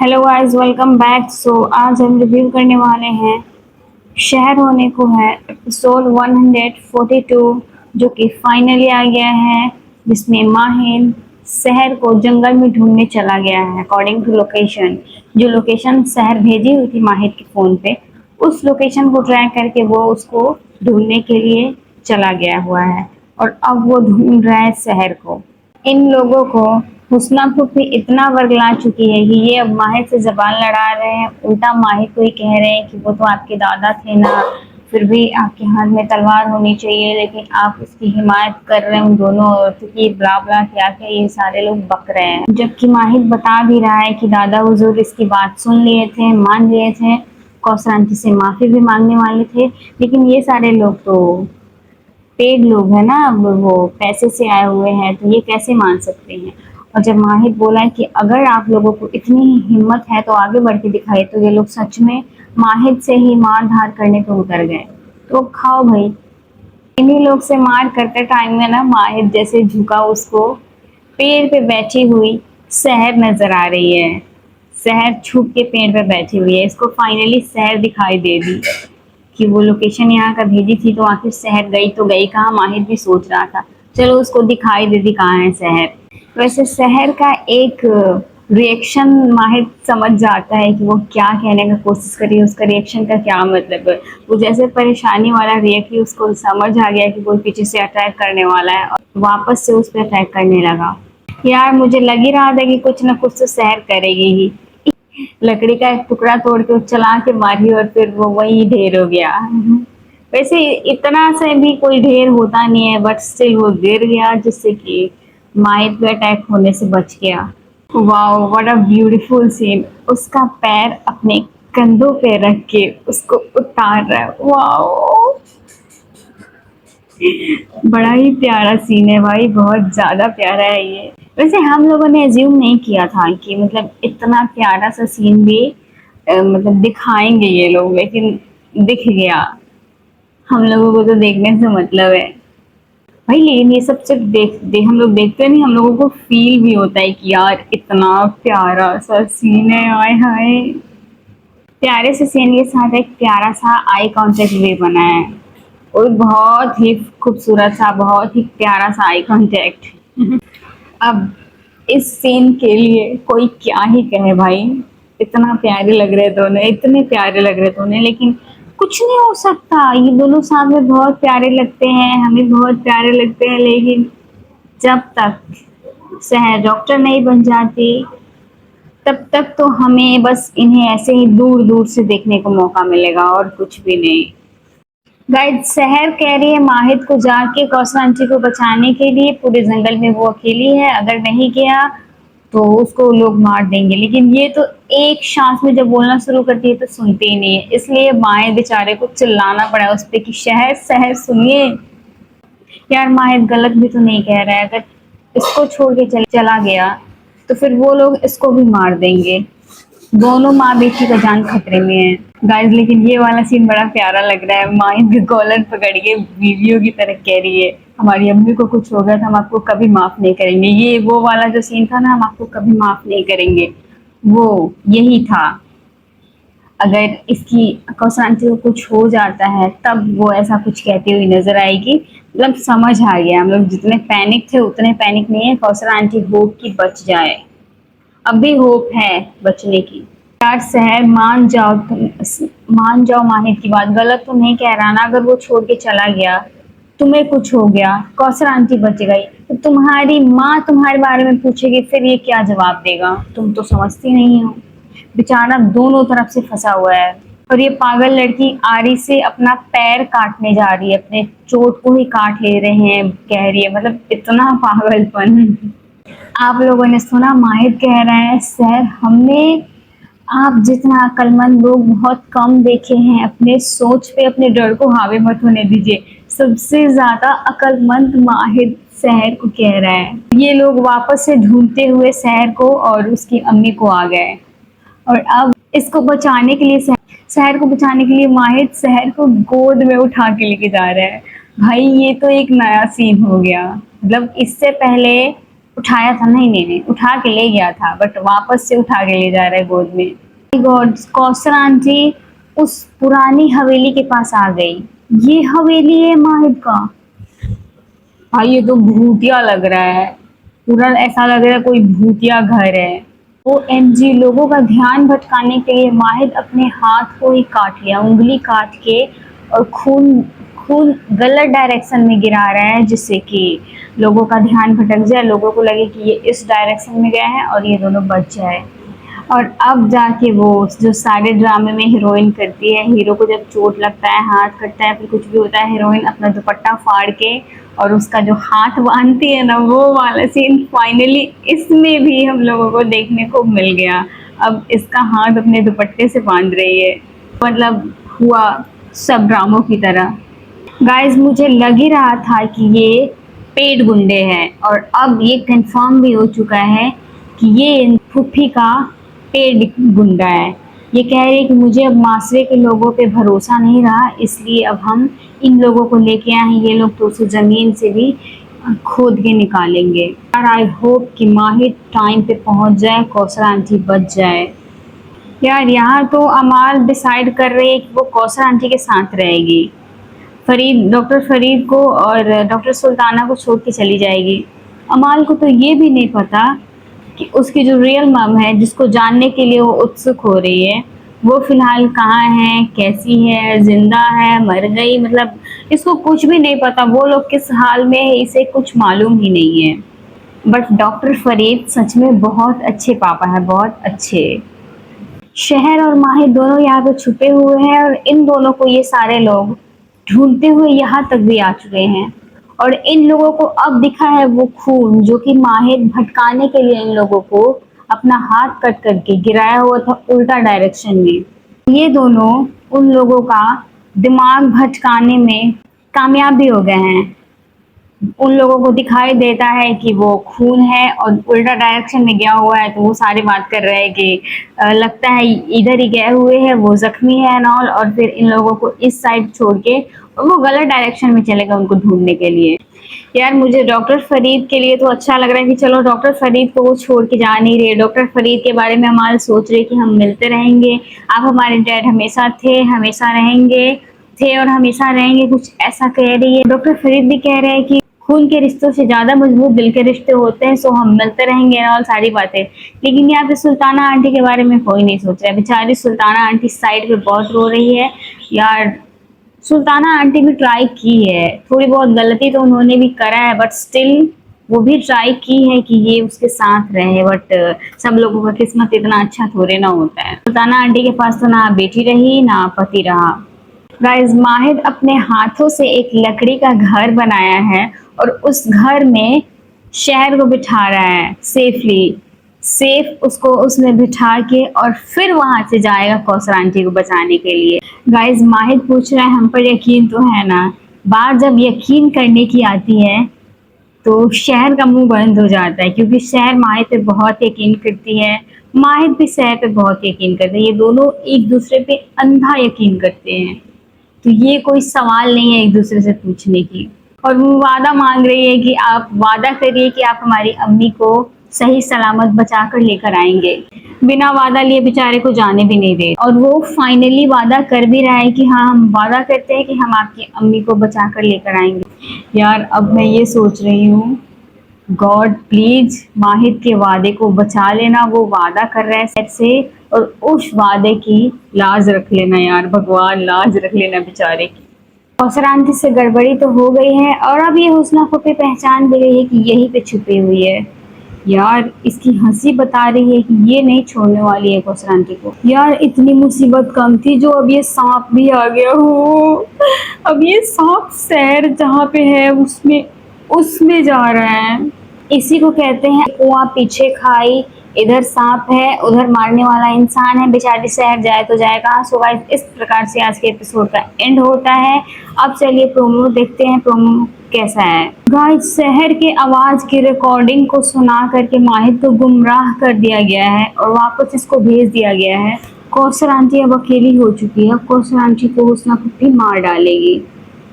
Hello guys, welcome back. आज हम review करने वाले हैं शहर होने को है एपिसोड 142, जो कि फाइनली आ गया है, जिसमें माहिर शहर को जंगल में ढूंढने चला गया है। अकॉर्डिंग टू लोकेशन, जो लोकेशन शहर भेजी हुई थी माहिर के फ़ोन पे, उस लोकेशन को ट्रैक करके वो उसको ढूंढने के लिए चला गया हुआ है और अब वो ढूंढ रहा है शहर को। इन लोगों को हुस्ना भी इतना वर्गला चुकी है कि ये अब माहिर से जबान लड़ा रहे हैं। उल्टा माहिर को ही कह रहे हैं कि वो तो आपके दादा थे ना, फिर भी आपके हाथ में तलवार होनी चाहिए, लेकिन आप उसकी हिमायत कर रहे हैं उन दोनों औरतों की। ब्ला ब्ला क्या क्या ये सारे लोग बक रहे हैं, जबकि माहिर बता भी रहा है कि दादा हुजूर इसकी बात सुन लिए थे, मान लिए थे, कौसर आंटी से माफी भी मांगने वाले थे, लेकिन ये सारे लोग तो पेड लोग हैं ना, वो पैसे से आए हुए हैं, तो ये कैसे मान सकते हैं। और जब माहिर बोला है कि अगर आप लोगों को इतनी ही हिम्मत है तो आगे बढ़ के दिखाइए, तो ये लोग सच में माहिर से ही मार धार करने पे उतर गए। तो खाओ भाई। इन्हीं लोग से मार करते टाइम में ना माहिर जैसे झुका, उसको पेड़ पे बैठी हुई शहर नजर आ रही है। शहर छुप के पेड़ पे बैठी हुई है, इसको फाइनली शहर दिखाई दे दी कि वो लोकेशन यहाँ का भेजी थी, तो आखिर शहर गई तो गई कहाँ, माहिर भी सोच रहा था। चलो उसको दिखाई दे दी कहाँ है शहर। वैसे शहर का एक रिएक्शन माहिर समझ जाता है कि वो क्या कहने का कोशिश कर रही है, उसका रिएक्शन का क्या मतलब है। वो जैसे परेशानी वाला रिएक्ट की, उसको समझ आ गया कि वो पीछे से अटैक करने वाला है और वापस से उस पर अटैक करने लगा। यार मुझे लग ही रहा था कि कुछ ना कुछ तो शहर करेगी ही। लकड़ी का एक टुकड़ा तोड़ के चला के मारी और फिर वो वही ढेर हो गया। वैसे इतना से भी कोई ढेर होता नहीं है, बट स्टिल वो गिर गया, जिससे कि माइट पे अटैक होने से बच गया। Wow, what a beautiful scene. उसका पैर अपने कंधों पे रख के उसको उतार रहा है। वाओ, बड़ा ही प्यारा सीन है भाई, बहुत ज्यादा प्यारा है ये। वैसे हम लोगों ने एज्यूम नहीं किया था कि मतलब इतना प्यारा सा सीन भी मतलब दिखाएंगे ये लोग, लेकिन दिख गया। हम लोगों को तो देखने से मतलब है भाई, लेकिन ये सब सिर्फ हम लोग देखते नहीं, हम लोगों को फील भी होता है कि यार इतना प्यारा सा सीन है। आय हाय, प्यारे से सीन के साथ एक प्यारा सा आई कांटेक्ट भी बना है और बहुत ही खूबसूरत सा, बहुत ही प्यारा सा आई कांटेक्ट। अब इस सीन के लिए कोई क्या ही कहे भाई, इतना प्यारे लग रहे दोनों, इतने प्यारे लग रहे दोनों, लेकिन कुछ नहीं हो सकता। ये दोनों साथ में बहुत प्यारे लगते हैं, हमें बहुत प्यारे लगते हैं, लेकिन जब तक शहर डॉक्टर नहीं बन जाती, तब तक तो हमें बस इन्हें ऐसे ही दूर दूर से देखने को मौका मिलेगा और कुछ भी नहीं। गाइड, शहर कह रही है माहिद को जाके कौसर आंटी को बचाने के लिए, पूरे जंगल में वो अकेली है, अगर नहीं गया तो उसको लोग मार देंगे। लेकिन ये तो एक सांस में जब बोलना शुरू करती है तो सुनते ही नहीं है, इसलिए माहिद बेचारे को चिल्लाना पड़ा उस पर कि शहर शहर सुनिए। यार माहिद गलत भी तो नहीं कह रहा है, अगर इसको छोड़ के चला गया तो फिर वो लोग इसको भी मार देंगे। दोनों माँ बेटी का जान खतरे में है गाइस। लेकिन ये वाला सीन बड़ा प्यारा लग रहा है, माँ इनके कॉलर पकड़ के बीवियों की तरह कह रही है हमारी अम्मी को कुछ हो गया था, हम आपको कभी माफ नहीं करेंगे। ये वो वाला जो सीन था ना, हम आपको कभी माफ नहीं करेंगे, वो यही था। अगर इसकी कौसर आंटी को कुछ हो जाता है तब वो ऐसा कुछ कहती हुई नजर आएगी। मतलब समझ आ गया, हम लोग जितने पैनिक थे उतने पैनिक नहीं है। कौसर आंटी होप की बच जाए, अब भी होप है बचने की। यार शहर मान जाओ, तुम मान जाओ माहिर की बात, गलत तो नहीं कह रहा ना। अगर वो छोड़ के चला गया, तुम्हें कुछ हो गया, कौसर आंटी बच गई, तो तुम्हारी माँ तुम्हारे बारे में पूछेगी, फिर ये क्या जवाब देगा। तुम तो समझती नहीं हो, बेचारा दोनों तरफ से फंसा हुआ है। और ये पागल लड़की आरी से अपना पैर काटने जा रही है, अपने चोट को ही काट ले रहे हैं कह रही है। मतलब इतना पागलपन। आप लोगों ने सुना, माहिर कह रहा है सर हमने आप जितना अक्लमंद लोग बहुत कम देखे हैं, अपने सोच पे अपने डर को हावी मत होने दीजिए। सबसे ज्यादा अक्लमंद माहिर शहर को कह रहा है। ये लोग वापस से ढूंढते हुए शहर को और उसकी अम्मी को आ गए, और अब इसको बचाने के लिए शहर को बचाने के लिए माहिर शहर को गोद में उठा के लेके जा रहा है। भाई ये तो एक नया सीन हो गया। मतलब इससे पहले उठाया था, नहीं नहीं नहीं, उठा के ले गया था, बट वापस से उठा के ले जा रहा है गोद में। गॉड, कौसर आंटी उस पुरानी हवेली के पास आ गई। ये हवेली है माहिद का। भाई ये तो भूतिया लग रहा है, पूरा ऐसा लग रहा है कोई भूतिया घर है। ओ एम जी, लोगों का ध्यान भटकाने के लिए माहिद अपने हाथ को ही काट लिया, उंगली काट के, और खून खून गलत डायरेक्शन में गिरा रहा है, जिससे कि लोगों का ध्यान भटक जाए, लोगों को लगे कि ये इस डायरेक्शन में गया है और ये दोनों बच जाए। और अब जाके वो जो सारे ड्रामे में हीरोइन करती है, हीरो को जब चोट लगता है, हाथ कटता है, फिर कुछ भी होता है, हीरोइन अपना दुपट्टा फाड़ के और उसका जो हाथ बांधती है ना, वो वाला सीन फाइनली इसमें भी हम लोगों को देखने को मिल गया। अब इसका हाथ अपने दुपट्टे से बांध रही है, मतलब हुआ सब ड्रामों की तरह। गाइस, मुझे लग ही रहा था कि ये पेड गुंडे हैं, और अब ये कंफर्म भी हो चुका है कि ये फूफी का पेड गुंडा है। ये कह रही है कि मुझे अब माशरे के लोगों पे भरोसा नहीं रहा, इसलिए अब हम इन लोगों को लेके आए हैं। ये लोग तो उसे ज़मीन से भी खोद के निकालेंगे। यार आई होप कि माहिर टाइम पे पहुंच जाए, कौसर आंटी बच जाए। यार यहाँ तो अमाल डिसाइड कर रही है कि वो कौसर आंटी के साथ रहेगी, फरीद, डॉक्टर फरीद को और डॉक्टर सुल्ताना को छोड़ के चली जाएगी। अमाल को तो ये भी नहीं पता कि उसकी जो रियल मम है, जिसको जानने के लिए वो उत्सुक हो रही है, वो फिलहाल कहाँ है, कैसी है, जिंदा है, मर गई, मतलब इसको कुछ भी नहीं पता। वो लोग किस हाल में है इसे कुछ मालूम ही नहीं है। बट डॉक्टर फरीद सच में बहुत अच्छे पापा है, बहुत अच्छे। शहर और माहिर दोनों यहाँ पे छुपे हुए हैं, और इन दोनों को ये सारे लोग ढूंढते हुए यहाँ तक भी आ चुके हैं, और इन लोगों को अब दिखा है वो खून जो कि माहिर भटकाने के लिए इन लोगों को अपना हाथ कट करके गिराया हुआ था उल्टा डायरेक्शन में। ये दोनों उन लोगों का दिमाग भटकाने में कामयाब भी हो गए हैं। उन लोगों को दिखाई देता है कि वो खून है और उल्टा डायरेक्शन में गया हुआ है, तो वो सारे बात कर रहे हैं कि लगता है इधर ही गए हुए हैं, वो जख्मी है एंड ऑल, और फिर इन लोगों को इस साइड छोड़ के और वो गलत डायरेक्शन में चलेगा उनको ढूंढने के लिए। यार मुझे डॉक्टर फरीद के लिए तो अच्छा लग रहा है कि चलो डॉक्टर फरीद को वो छोड़ के जा नहीं रहे। डॉक्टर फरीद के बारे में हमारे सोच रहे कि हम मिलते रहेंगे, आप हमारे डैड हमेशा थे, हमेशा रहेंगे, थे और हमेशा रहेंगे, कुछ ऐसा कह रही है। डॉक्टर फरीद भी कह रहे हैं कि खून के रिश्तों से ज्यादा मजबूत दिल के रिश्ते होते हैं, सो हम मिलते रहेंगे और सारी बातें। लेकिन यहाँ पे सुल्ताना आंटी के बारे में कोई नहीं सोच रहा है। बेचारी सुल्ताना आंटी साइड पे बहुत रो रही है। यार सुल्ताना आंटी भी ट्राई की है, थोड़ी बहुत गलती तो उन्होंने भी करा है, बट स्टिल वो भी ट्राई की है कि ये उसके साथ रहे, बट सब लोगों का किस्मत इतना अच्छा थोड़े ना होता है। सुल्ताना आंटी के पास तो ना बेटी रही ना पति रहा। गाइस, माहिद अपने हाथों से एक लकड़ी का घर बनाया है, और उस घर में शहर को बिठा रहा है सेफली, सेफ उसको उसमें बिठा के, और फिर वहां से जाएगा कौसर आंटी को बचाने के लिए। गाइस, माहिद पूछ रहा है हम पर यकीन तो है ना। बात जब यकीन करने की आती है तो शहर का मुंह बंद हो जाता है, क्योंकि शहर माहिद पे बहुत यकीन करती है, माहिद भी शहर पे बहुत यकीन करते हैं। ये दोनों एक दूसरे पे अंधा यकीन करते हैं, तो ये कोई सवाल नहीं है एक दूसरे से पूछने की। और वो वादा मांग रही है कि आप वादा करिए कि आप हमारी अम्मी को सही सलामत बचा कर लेकर आएंगे। बिना वादा लिए बेचारे को जाने भी नहीं दे, और वो फाइनली वादा कर भी रहा है कि हाँ, हम वादा करते हैं कि हम आपकी अम्मी को बचा कर लेकर आएंगे। यार अब मैं ये सोच रही हूँ, गॉड प्लीज माहिद के वादे को बचा लेना। वो वादा कर रहा है सर से, और उस वादे की लाज रख लेना यार, भगवान लाज रख लेना बेचारे की। कौसर आंटी से गड़बड़ी तो हो गई है, और अब ये हुस्ना फूफी पहचान भी गई है कि यहीं पे छुपी हुई है। यार इसकी हंसी बता रही है कि ये नहीं छोड़ने वाली है कौसर आंटी को। यार इतनी मुसीबत कम थी जो अब ये सांप भी आ गया हो। अब ये सांप शहर जहाँ पे है उसमें उसमें जा रहा है। इसी को कहते हैं कुआं पीछे खाई, इधर सांप है उधर मारने वाला इंसान है, बेचारी शहर जाए तो जाए कहाँ। सो गाइस, इस प्रकार से आज के एपिसोड का एंड होता है। अब चलिए प्रोमो देखते हैं, प्रोमो कैसा है। गाइस, शहर के आवाज की रिकॉर्डिंग को सुना करके माहिद को गुमराह कर दिया गया है और वापस इसको भेज दिया गया है। कौसर आंटी अब अकेली हो चुकी है, कौसर आंटी को हुस्ना फूफी मार डालेगी,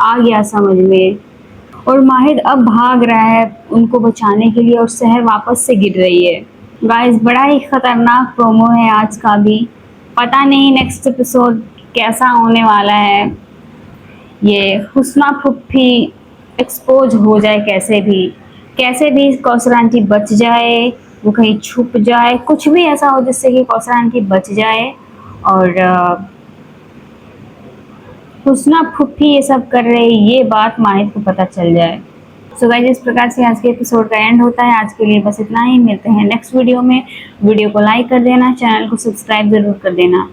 आ गया समझ में। और माहिद अब भाग रहा है उनको बचाने के लिए और शहर वापस से गिर रही है। गाइस बड़ा ही खतरनाक प्रोमो है आज का भी, पता नहीं नेक्स्ट एपिसोड कैसा होने वाला है। ये हुस्ना फुप्पी एक्सपोज हो जाए कैसे भी कौसर आंटी बच जाए, वो कहीं छुप जाए, कुछ भी ऐसा हो जिससे कि कौसर आंटी बच जाए और हुस्ना फुप्पी ये सब कर रहे ये बात माहिद को पता चल जाए। सो गाइस इस प्रकार से आज के एपिसोड का एंड होता है। आज के लिए बस इतना ही, मिलते हैं नेक्स्ट वीडियो में। वीडियो को लाइक कर देना, चैनल को सब्सक्राइब जरूर कर देना।